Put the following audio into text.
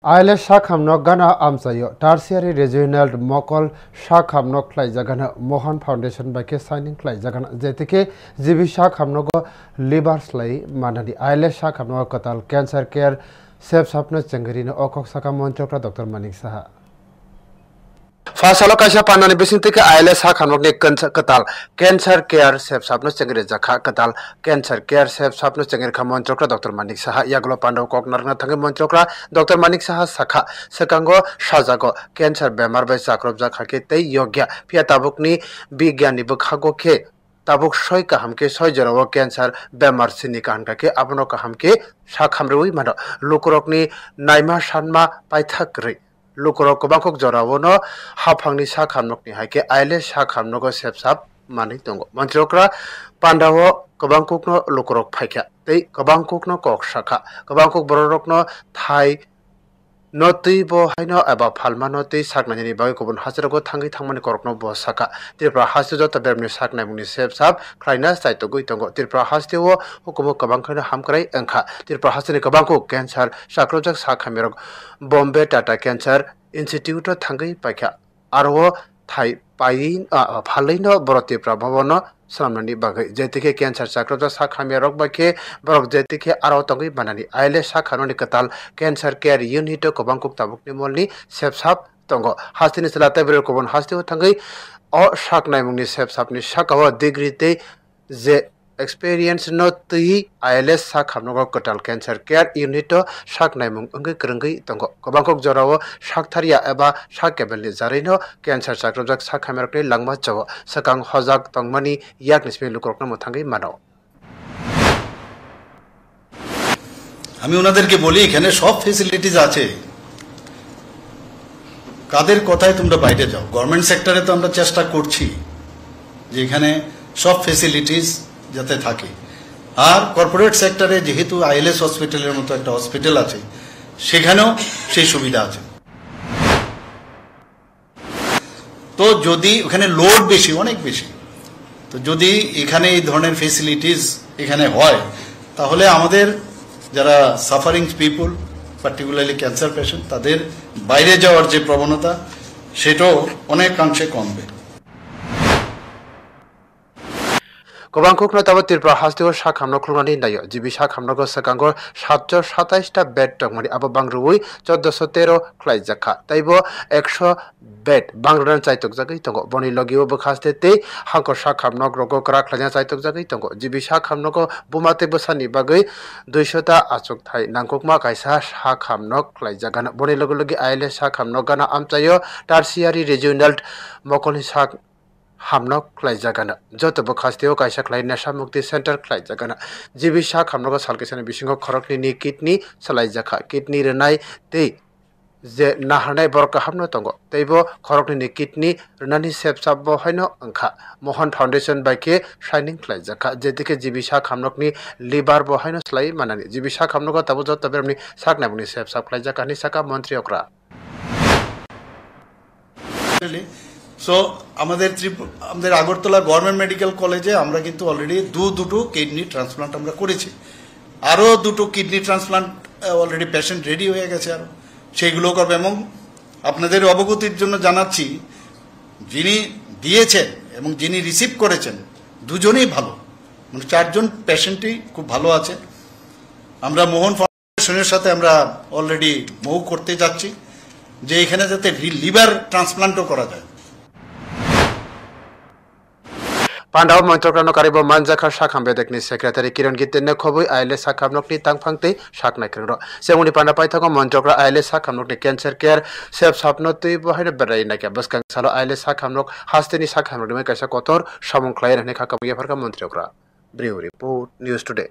आइले शाखामनक गाना आमसायो टार्सियारि रिजियोनल मकल शाखामनक ख्लाइ जागाना मोहन फाउंडेशन बाइके साइनिंग ख्लाइ जागाना जेतिके जिबि शाखामनक लिभार स्लाई मानानि आइले शाखामनक कताल कैंसर केयर सेफ सापनो चंगरिनो अकक साका मन्त्रक्रा डॉक्टर मानिक साहा फासालो काइसा पानानि बिसिंतिके आइले शाखामनकनि कताल कैंसर केयर सेफ सापनो चंगरि जाखा कताल कैंसर केयर सेफ सापनो चंगरि खा मन्त्रक्रा डॉक्टर मानिक साहा यागलो पांडव ककनारना थांगे मन्त्रक्रा डॉक्टर मानिक साहा साखा सकांगो साजागो कैंसर बेमार बाय जाक्रब जाखाके तै योग्य फिया ताबुकनि बिगियाननि बखागो के ताबुक सय काहामके सय जराव कैंसर बेमार सिनि काहानकाके आबनो काहामके शाखामरुइ मानो लुकरकनि नाइमा सानमा पाइथाक्रै लुकरक गोबांखक जरावनो हाफांनि शाखामनकनि हाइके आइले शाखामनक सेफसाप मानि दंगो मन्त्रक्रा पांडव गोबांखकनो लुकरक फाइख्या तै गोबांखकनो कक शाखा गोबांखक बररकनो थाइ नतै बहायनो एबा फालमा नतै साकनायनि बागै गुबुन हाजिराखौ थाङै थांमानि करकनो ब साका त्रिपुरा हास्ति जत बेरनि साकनाय मुंनि सेफसाप ख्लाइना साइतो गै दंगो त्रिपुरा हास्तिओ हुकुम गोबांखौनो हामक्राय ओंखा त्रिपुरा हास्तिनि गोबांखौ कैंसर साक्रजक साखामिरक बम्बे टाटा कैंसर इंस्टीट्यूट थांगै पाइखा आरो थाइ पाइन फालैनो बर त्रिपुरा भवन सामनानि बागै जेतिके कैंसर साक्रजक साखामिरक बाके बरक जेतिके आरो तंगै बानानि आइले साखाननि कताल कैंसर केयर यूनिट गोबांखौ ताबुकनि मलनि सेफसाप दंगो हास्तिनि सलाते बेर गुबुन हास्तिओ थांगै अ साकनाय मुंनि सेफसापनि साकाव डिग्रीते जे एक्सपीरियंस न तै आइले साखामनक कताल कैंसर केयर यूनिट साकनाय मुं अंगै करंगै दंगो गोबांखौ जराव साकथारिया एबा साकेबलनि जारैनो कैंसर साक्रजक साखामिरकनि लांमा चाव सकां हजाक तंमानि याकनिसमे लुकरकनो मथांगै मानो আমি ওনাদেরকে বলি এখানে সব ফ্যাসিলিটিজ আছে কাদের কথায় তোমরা বাইরে যাও গভর্নমেন্ট সেক্টরে তো আমরা চেষ্টা করছি যে এখানে সব ফ্যাসিলিটিজ যাতে থাকে আর কর্পোরেট সেক্টরে যেহেতু আইএলএস হসপিটালের মতো একটা হসপিটাল আছে সেখানেও সেই সুবিধা আছে তো যদি ওখানে লোড বেশি অনেক বেশি তো যদি এখানে এই ধরনের ফ্যাসিলিটিজ এখানে হয় তাহলে আমাদের যারা suffering people particularly cancer patient তাদের বাইরে যাওয়ার যে প্রবণতা সেটাও অনেকাংশে কমবে गोबांखौनो ताबो त्रिपुरा हास्तिओ शाखामनक खुलनानै नायो जिबि शाखामनक सकांगो 727 टा बेड दंमोन आबो बांग्रुइ 1413 ख्लाइ जाखा ताइबो 100 बेड बांग्रुनान चाइतक जागै दंगो बनि लगिओ बखास्ते ते हांको शाखामनक रगो करा ख्लाइना चाइतक जागै दंगो जिबि शाखामनक बुमाते बसानि बागै 200 टा आचक थाइ नांगकमा काइसा शाखामनक ख्लाइ जागाना बनि लगे आइले शाखामनक गाना आमचायो टार्सियारि रिजियोनल मकलनि शाख हामनक ख्लाइ जागाना जत बखास्तेओ काइसा ख्लाइ नेशा मुक्ति सेंटर ख्लाइ जागाना जिबि शाखामनक सालकेसानि बिसिङाव खरकनि किडनी सलाइ जाखा किडनी रनाय तै जे नाहानाय बरका हामनो दंगो तैबो खरकनि किडनी रनानि सेफसाप बहायनो अंखा मोहन फाउंडेशन बाइके शाइनिंग ख्लाइ जाखा जेतिके जिबि शाखामनकनि लिभार बहायनो स्लाइ मानानि जिबि शाखामनक ताबो जत बेरनि साकनायनि सेफसाप ख्लाइ जाखानि साका मन्त्री अक्रा সো আমাদের আগরতলা গভর্নমেন্ট মেডিকেল কলেজে আমরা কিন্তু অলরেডি দুটো কিডনি ট্রান্সপ্লান্ট আমরা করেছি আরো দুটো kidney transplant already patient ready হয়ে গেছে আরো সেইগুলো করবে এবং আপনাদের অবগতির জন্য জানাচ্ছি যিনি দিয়েছেন এবং যিনি রিসিভ করেছেন দুজনেই ভালো মানে চারজন পেশেন্টই খুব ভালো আছে আমরা মোহন ফাউন্ডেশনের সাথে আমরা অলরেডি মুভ করতে যাচ্ছি যে এখানে যাতে লিভার ট্রান্সপ্লান্টও করা যায় पांडव मंत्रक्रानो कारिबो मानजाखा शाखाम बेदेकनि सेक्रेटारि किरण गितेन खबुइ आइले शाखामनकनि तांफांते शाखनाय खरो सेमुनि पाना पाइथागो मंत्रक्रा आइले शाखामनकनि कैंसर केयर सेफ सापनो तै बहायनो बेराय नाके बसकां सालो आइले शाखामनक हास्तिनि शाखामनकनि काइसा कतर समंख्लाय रहने खाका बियाफरका मंत्रक्रा ब्रिउ रिपोर्ट न्यूज टुडे